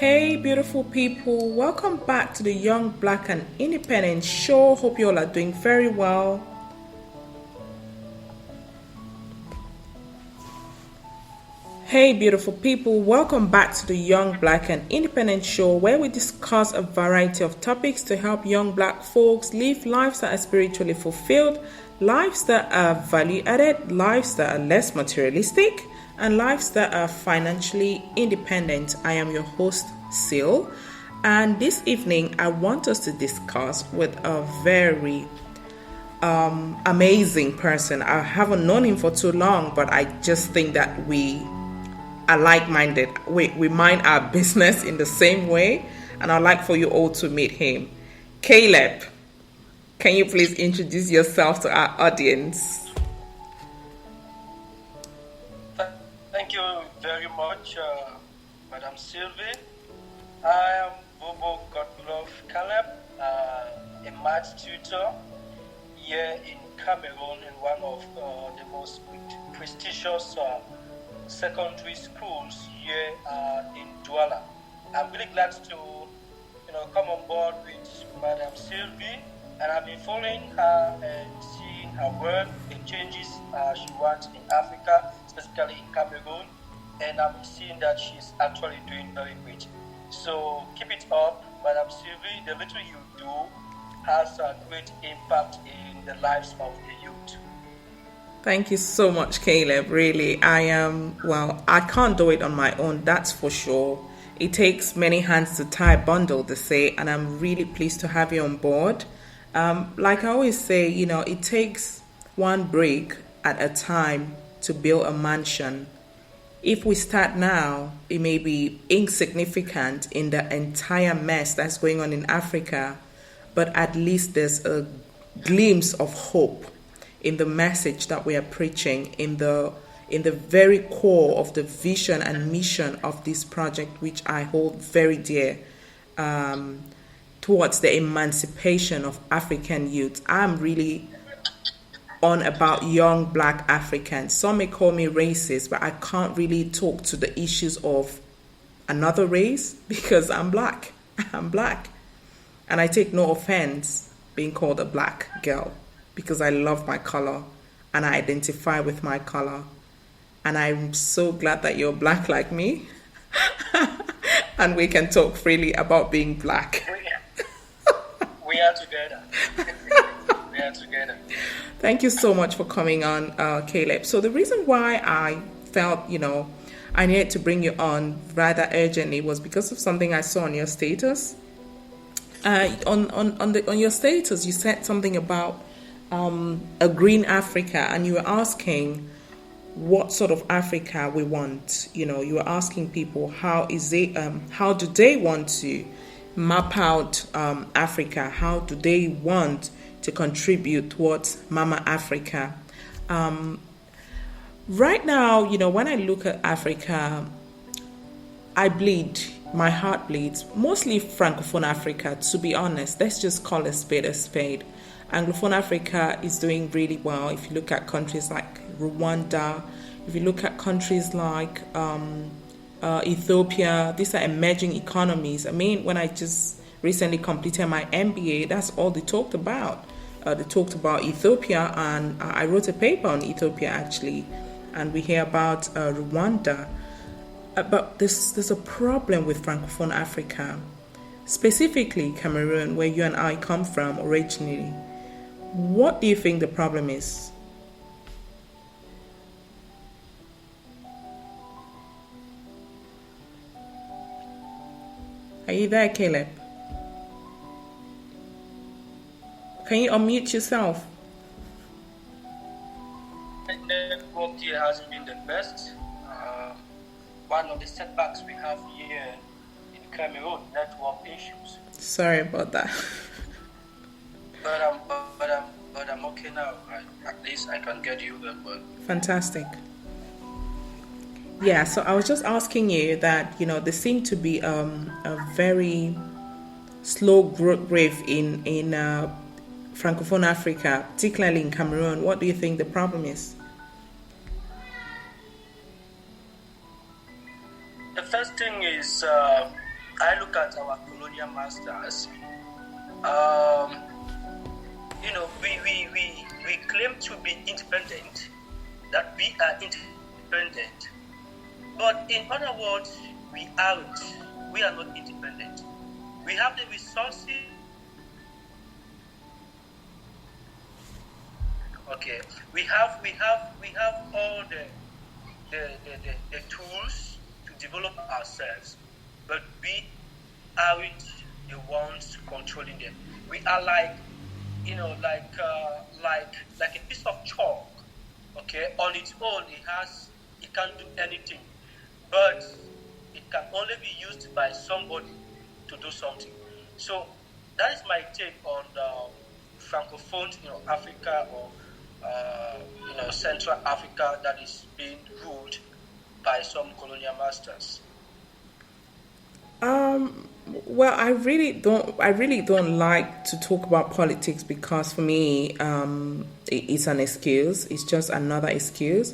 Hey, beautiful people, welcome back to the Young, Black, and Independent show. Hope you all are doing very well. Hey, beautiful people, welcome back to the Young, Black, and Independent show where we discuss a variety of topics to help young black folks live lives that are spiritually fulfilled, lives that are value added, lives that are less materialistic, and lives that are financially independent. I am your host, Sil, and this evening I want us to discuss with a very amazing person. I haven't known him for too long, but I just think that we are like-minded. We mind our business in the same way, and I'd like for you all to meet him. Caleb, can you please introduce yourself to our audience? Thank you very much, Madam Sylvie. I am Bobo Godlove Caleb, a math tutor here in Cameroon in one of the most prestigious secondary schools here in Douala. I'm really glad to come on board with Madam Sylvie, and I've been following her and seeing her work, the changes she wants in Africa, specifically in Cameroon, and I'm seeing that she's actually doing very great. So keep it up, Madam Sylvie. The little you do has a great impact in the lives of the youth. Thank you so much, Caleb. Really, I can't do it on my own, that's for sure. It takes many hands to tie a bundle, they say, and I'm really pleased to have you on board. Like I always say, it takes one brick at a time to build a mansion. If we start now, it may be insignificant in the entire mess that's going on in Africa, but at least there's a glimpse of hope in the message that we are preaching, in the very core of the vision and mission of this project, which I hold very dear, towards the emancipation of African youth. I'm really on about young black Africans. Some may call me racist, but I can't really talk to the issues of another race because I'm black. I'm black. And I take no offense being called a black girl, because I love my color and I identify with my color. And I'm so glad that you're black like me. And we can talk freely about being black. We are together. We are together. Thank you so much for coming on, Caleb. So the reason why I felt, I needed to bring you on rather urgently was because of something I saw on your status. On your status, you said something about a green Africa, and you were asking what sort of Africa we want. You were asking people how do they want to map out Africa? How do they want to contribute towards Mama Africa? Right now, when I look at Africa, I bleed. My heart bleeds. Mostly Francophone Africa, to be honest. Let's just call a spade a spade. Anglophone Africa is doing really well. If you look at countries like Rwanda, if you look at countries like Ethiopia, these are emerging economies. I mean, when I just recently completed my MBA, that's all they talked about. They talked about Ethiopia, and I wrote a paper on Ethiopia actually, and we hear about Rwanda. But there's a problem with Francophone Africa, specifically Cameroon, where you and I come from originally. What do you think the problem is? Are you there, Caleb? Can you unmute yourself? The network here hasn't been the best. One of the setbacks we have here in Cameroon, network issues. Sorry about that. But I'm okay now. At least I can get you that word. Fantastic. Yeah, so I was just asking you that, there seemed to be a very slow growth rate in Francophone Africa, particularly in Cameroon. What do you think the problem is? The first thing is I look at our colonial masters, um, we claim to be independent, that we are independent. But in other words, we aren't. We are not independent. We have the resources. Okay, we have all the tools to develop ourselves, but we aren't the ones controlling them. We are like, like a piece of chalk. Okay, on its own, it can't do anything, but it can only be used by somebody to do something. So that is my take on the francophones, Africa, or Central Africa, that is being ruled by some colonial masters. Well, I really don't like to talk about politics because for me, it's an excuse. It's just another excuse.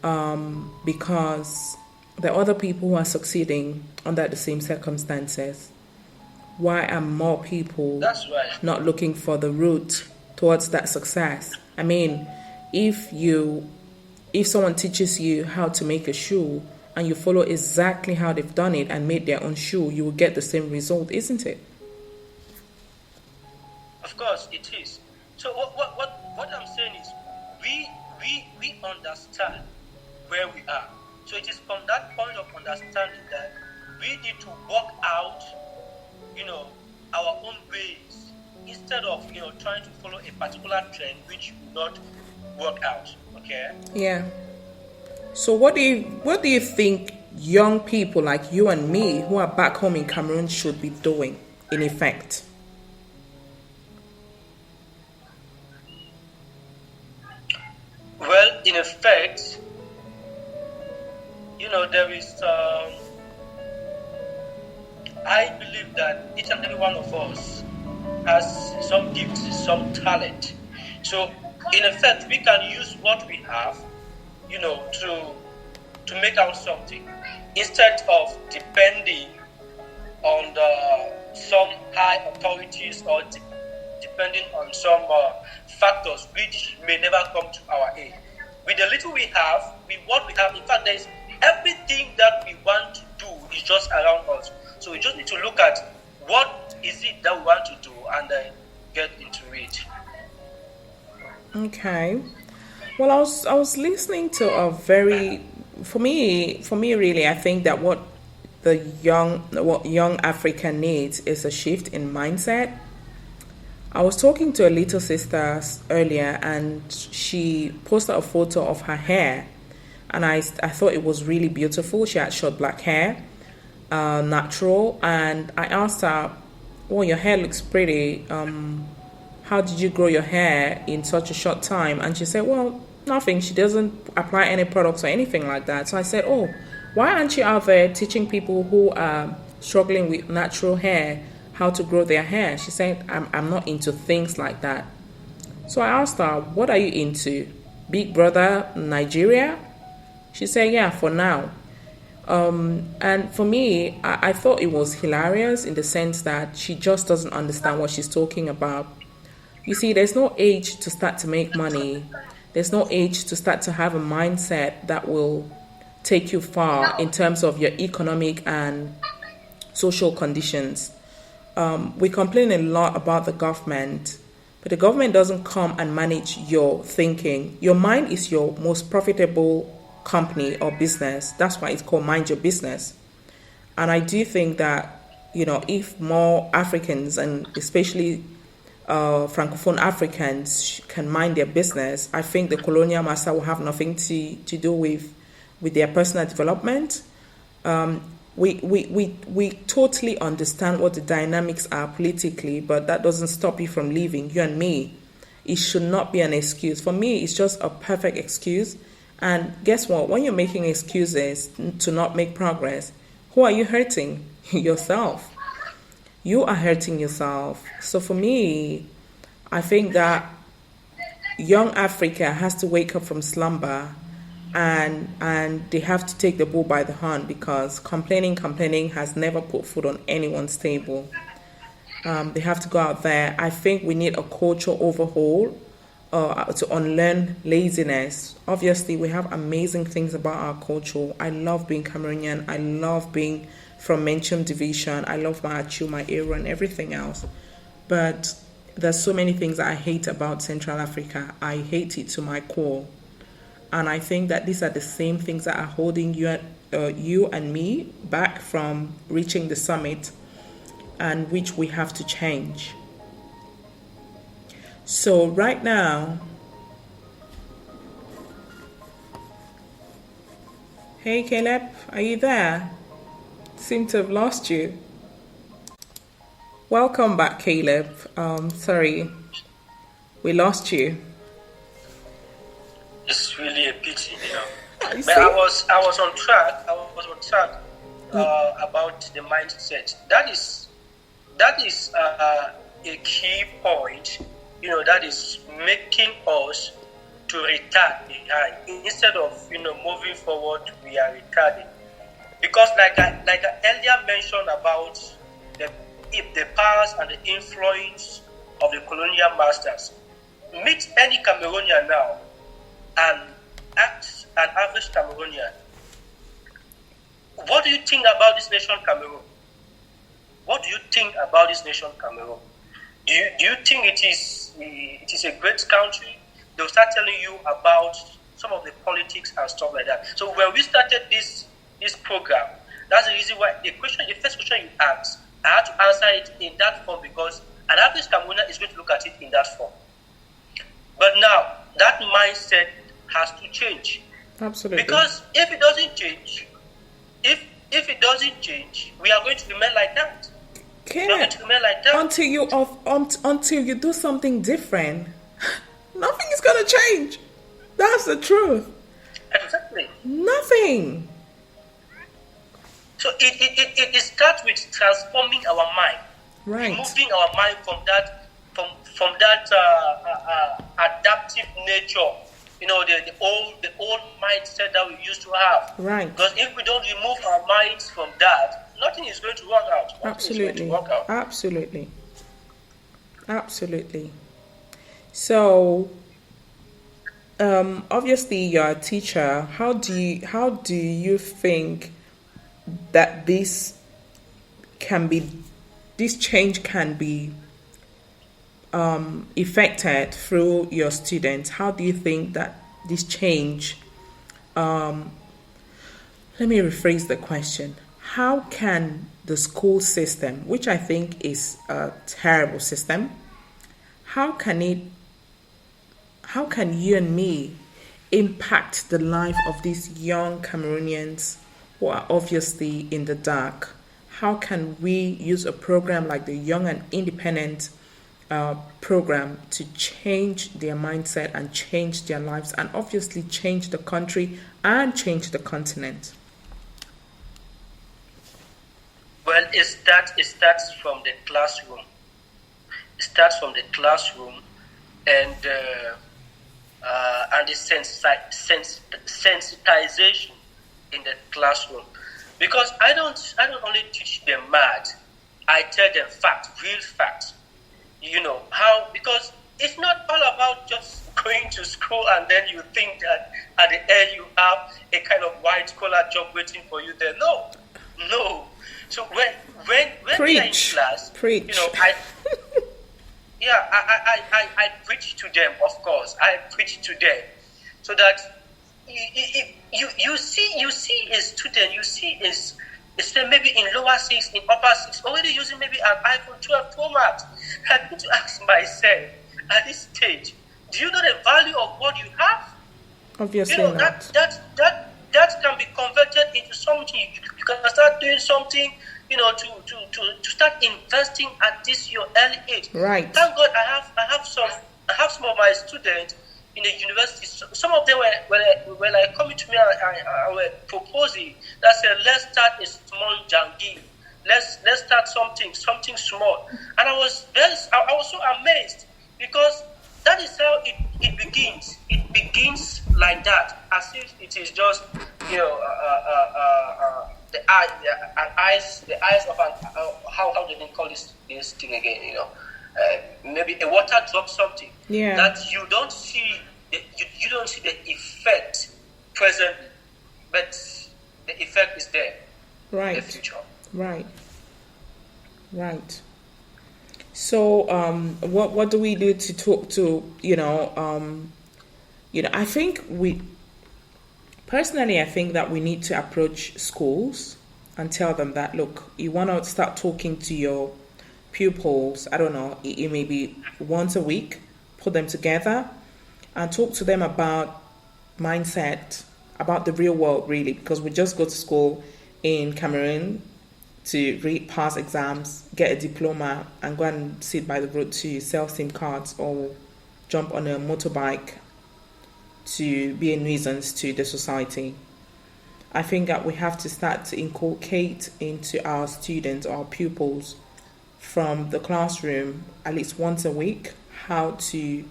Because the other people who are succeeding under the same circumstances, why are more people That's right. not looking for the route towards that success? I mean, if someone teaches you how to make a shoe and you follow exactly how they've done it and made their own shoe, you will get the same result, isn't it? Of course, it is. So what I'm saying is, we understand where we are. So it is from that point of understanding that we need to work out, our own ways, instead of trying to follow a particular trend which will not work out. Okay. Yeah. So what do you think young people like you and me who are back home in Cameroon should be doing, in effect? Well, in effect, there is. I believe that each and every one of us has some gifts, some talent. So, in effect, we can use what we have, to make out something, instead of depending on some high authorities, or depending on some factors which may never come to our aid. With the little we have, in fact, there is everything that we want to do is just around us. So we just need to look at what is it that we want to do and then get into it. Okay. Well, I was listening to a very, for me really, I think that what young Africa needs is a shift in mindset. I was talking to a little sister earlier, and she posted a photo of her hair, and I thought it was really beautiful. She had short black hair, natural, and I asked her, "Well, your hair looks pretty. How did you grow your hair in such a short time?" And she said, "Well, nothing. She doesn't apply any products or anything like that." So I said, "Oh, why aren't you out there teaching people who are struggling with natural hair how to grow their hair?" She said, I'm not into things like that. So I asked her, "What are you into? Big Brother Nigeria?" She said, "Yeah, for now." And for me, I thought it was hilarious in the sense that she just doesn't understand what she's talking about. You see, there's no age to start to make money. There's no age to start to have a mindset that will take you far in terms of your economic and social conditions. We complain a lot about the government, but the government doesn't come and manage your thinking. Your mind is your most profitable company or business. That's why it's called Mind Your Business. And I do think that, if more Africans, and especially Francophone Africans, can mind their business, I think the colonial master will have nothing to do with their personal development. We totally understand what the dynamics are politically, but that doesn't stop you from leaving. You and me, it should not be an excuse. For me, it's just a perfect excuse. And guess what? When you're making excuses to not make progress, who are you hurting? Yourself. You are hurting yourself. So for me, I think that young Africa has to wake up from slumber and they have to take the bull by the horn, because complaining has never put food on anyone's table. They have to go out there. I think we need a cultural overhaul to unlearn laziness. Obviously, we have amazing things about our culture. I love being Cameroonian. I love being from Menchum Division. I love my Achu, my Eru, and everything else. But there's so many things I hate about Central Africa. I hate it to my core. And I think that these are the same things that are holding you and me back from reaching the summit, and which we have to change. So right now, hey Caleb, are you there? Seem to have lost you. Welcome back, Caleb. Sorry, we lost you. It's really a pity, You But see? I was on track. I was on track about the mindset. That is a key point. That is making us to retard behind. Instead of moving forward, we are retarding. Because like I earlier mentioned about the powers and the influence of the colonial masters. Meet any Cameroonian now and ask an average Cameroonian, what do you think about this nation, Cameroon? What do you think about this nation, Cameroon? Do you think it is a great country? They'll start telling you about some of the politics and stuff like that. So when we started this program, that's the reason why the first question you asked, I had to answer it in that form, because an average Cameroonian is going to look at it in that form. But now that mindset has to change. Absolutely. Because if it doesn't change, we are going to remain like that. Caleb, until you do something different, nothing is gonna change. That's the truth. Exactly. Nothing. So it starts with transforming our mind, Right. removing our mind from that adaptive nature. The old mindset that we used to have. Right. Because if we don't remove our minds from that, nothing is going to work out. Absolutely. So, obviously, you're a teacher. How do you think that this change can be effected through your students? How do you think that this change, let me rephrase the question. How can the school system, which I think is a terrible system, how can you and me impact the life of these young Cameroonians who are obviously in the dark? How can we use a program like the Young and Independent program to change their mindset and change their lives, and obviously change the country and change the continent? Well, it starts from the classroom. It starts from the classroom, and the sensitization in the classroom. Because I don't only teach them math. I tell them real facts. Because it's not all about just going to school and then you think that at the end you have a kind of white collar job waiting for you there. No. So when we are in class, I preach to them. Of course, I preach to them, so that you see a student, you see is maybe in lower 6, in upper 6, already using maybe an iPhone 12 Pro Max. I need to ask myself at this stage, do you know the value of what you have? Obviously not. That can be converted into something. You can start doing something, to start investing at this your early age. Right. Thank God I have some of my students in the university. Some of them were like coming to me and were proposing that said, let's start a small jangi. Let's start something small. And I was so amazed, because that is how it begins. It begins like that, as if it is just, the eyes of an how do they call this thing again? Maybe a water drop something that you don't see. You don't see the effect presently, but the effect is there in the future. Right. So, what do we do to talk to, I think personally, I think that we need to approach schools and tell them that, look, you want to start talking to your pupils, I don't know, it may be once a week, put them together and talk to them about mindset, about the real world, really, because we just go to school in Cameroon to read, pass exams, get a diploma, and go and sit by the road to sell SIM cards or jump on a motorbike to be a nuisance to the society. I think that we have to start to inculcate into our students, our pupils, from the classroom, at least once a week, how to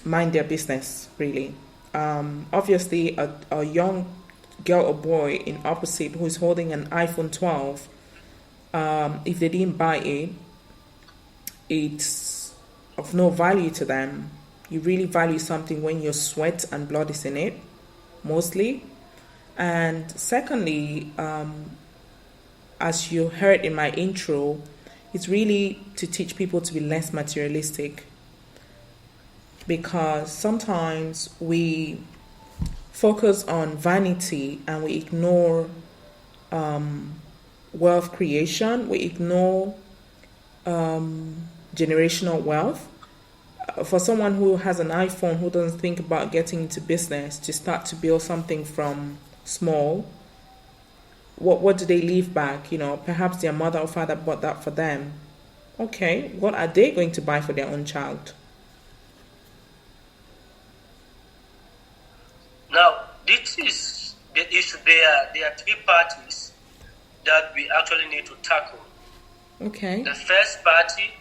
mind their business, really. Obviously, a young girl or boy in opposite who is holding an iPhone 12, if they didn't buy it, it's of no value to them. You really value something when your sweat and blood is in it, mostly. And secondly, as you heard in my intro, it's really to teach people to be less materialistic, because sometimes we focus on vanity and we ignore wealth creation, we ignore generational wealth. For someone who has an iPhone, who doesn't think about getting into business, to start to build something from small, what do they leave back? Perhaps their mother or father bought that for them. Okay, what are they going to buy for their own child? Now, this is the issue. There are three parties that we actually need to tackle. Okay. The first party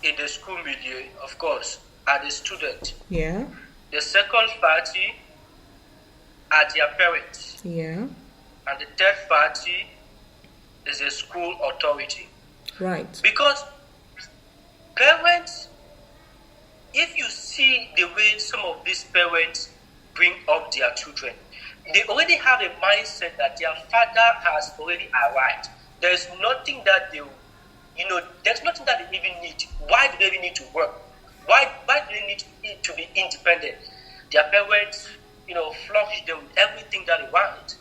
in the school milieu, of course, are the students. Yeah. The second party are their parents. Yeah. And the third party is the school authority. Right. Because parents, if you see the way some of these parents bring up their children, they already have a mindset that their father has already arrived. There's nothing that there's nothing that they even need. Why do they even need to work? Why do they need to be independent? Their parents, flourish them with everything that they want.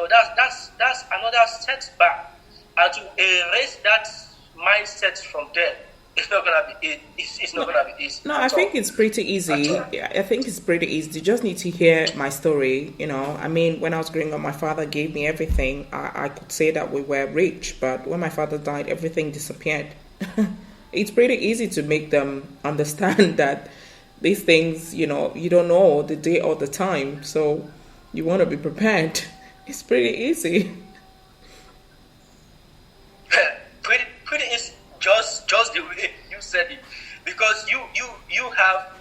That's another setback. And to erase that mindset from them, it's not gonna be easy. No, I think it's pretty easy. I think it's pretty easy. You just need to hear my story. When I was growing up, my father gave me everything. I could say that we were rich, but when my father died, everything disappeared. It's pretty easy to make them understand that these things, you don't know the day or the time, so you want to be prepared. It's pretty easy. pretty easy. Just the way you said it, because you have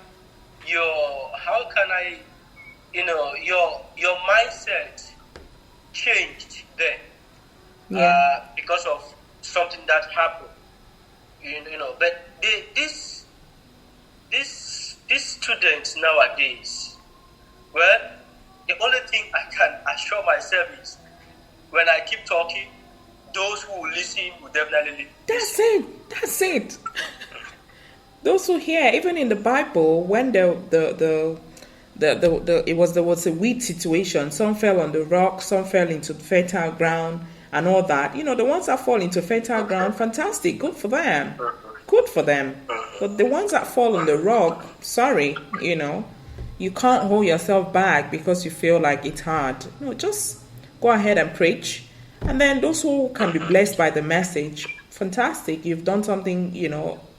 your your mindset changed then, because of something that happened, But these students nowadays, well, the only thing I can assure myself is when I keep talking, those who will listen will definitely listen. That's it. Those who hear, even in the Bible, when there was a wheat situation, some fell on the rock, some fell into fertile ground, and all that. The ones that fall into fertile ground, fantastic, good for them. But the ones that fall on the rock, sorry, you can't hold yourself back because you feel like it's hard. No, just go ahead and preach. And then those who can be blessed by the message, fantastic. You've done something,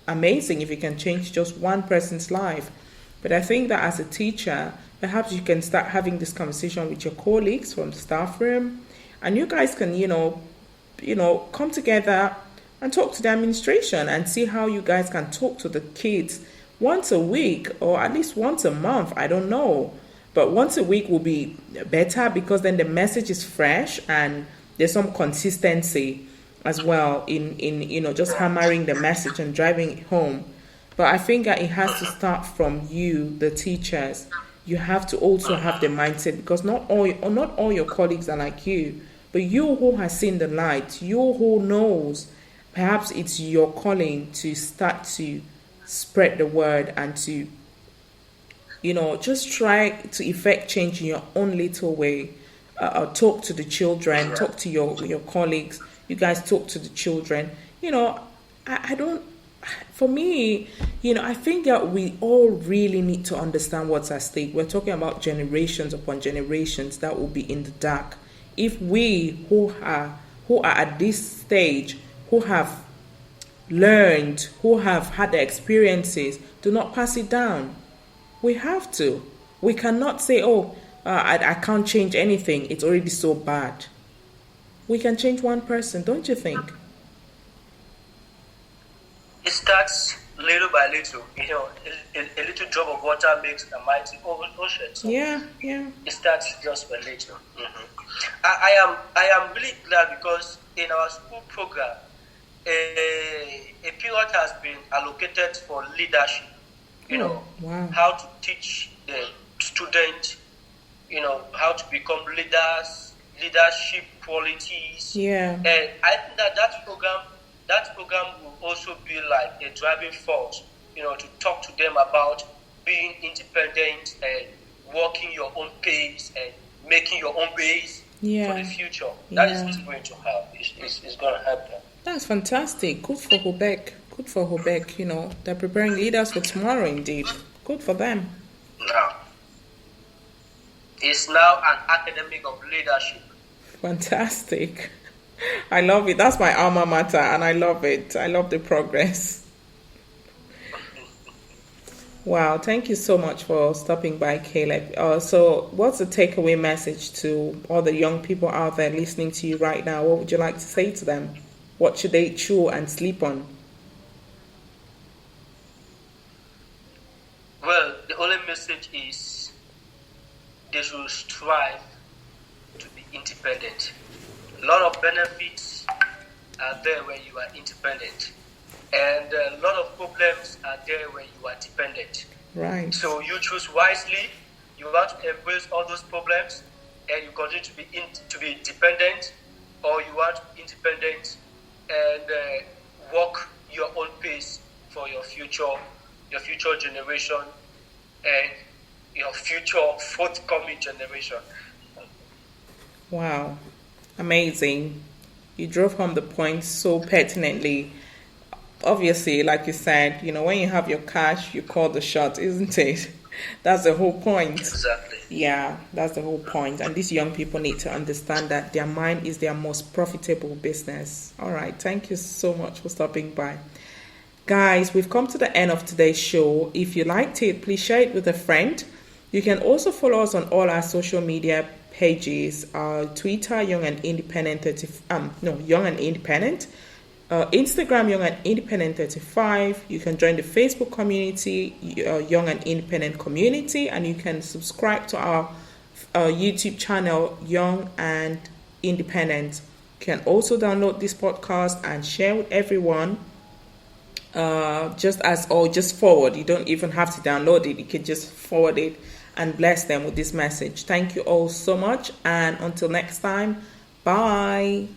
amazing if you can change just one person's life. But I think that as a teacher, perhaps you can start having this conversation with your colleagues from the staff room, and you guys can, come together and talk to the administration and see how you guys can talk to the kids once a week or at least once a month. I don't know. But once a week will be better because then the message is fresh and there's some consistency as well in just hammering the message and driving it home. But I think that it has to start from you, the teachers. You have to also have the mindset because not all your colleagues are like you, but you who has seen the light, you who knows, perhaps it's your calling to start to spread the word and to just try to effect change in your own little way. Talk to the children, talk to your colleagues. You guys talk to the children. I don't. For me, I think that we all really need to understand what's at stake. We're talking about generations upon generations that will be in the dark. If we who are at this stage, who have learned, who have had the experiences, do not pass it down. We have to. We cannot say, I can't change anything. It's already so bad. We can change one person, don't you think? It starts little by little. A little drop of water makes a mighty ocean. So yeah. It starts just by little. I am really glad because in our school program, a period has been allocated for leadership. Wow. How to teach the student, how to become leaders, leadership qualities. Yeah. And I think that program will also be like a driving force, to talk to them about being independent and walking your own pace and making your own ways for the future. That is what's going to help. It's going to help them. That's fantastic. Good for Quebec. They're preparing leaders for tomorrow indeed. Good for them. Now, it's now an academic of leadership. Fantastic. I love it. That's my alma mater and I love it. I love the progress. Wow, thank you so much for stopping by, Caleb. So what's the takeaway message to all the young people out there listening to you right now? What would you like to say to them? What should they chew and sleep on? Well, the only message is they should strive to be independent. A lot of benefits are there when you are independent, and a lot of problems are there when you are dependent. Right. So you choose wisely. You want to embrace all those problems, and you continue to be dependent, or you want to be independent and walk your own pace for your future generation, and your future forthcoming generation. Wow. Amazing. You drove home the point so pertinently. Obviously, like you said, when you have your cash, you call the shot, isn't it? That's the whole point. Exactly. Yeah, that's the whole point. And these young people need to understand that their mind is their most profitable business. All right. Thank you so much for stopping by. Guys, we've come to the end of today's show. If you liked it, please share it with a friend. You can also follow us on all our social media pages. Twitter, Young and Independent Young and Independent. Instagram, Young and Independent 35. You can join the Facebook community, Young and Independent Community, and you can subscribe to our YouTube channel, Young and Independent. You can also download this podcast and share with everyone. Just forward. You don't even have to download it. You can just forward it and bless them with this message. Thank you all so much, and until next time, bye.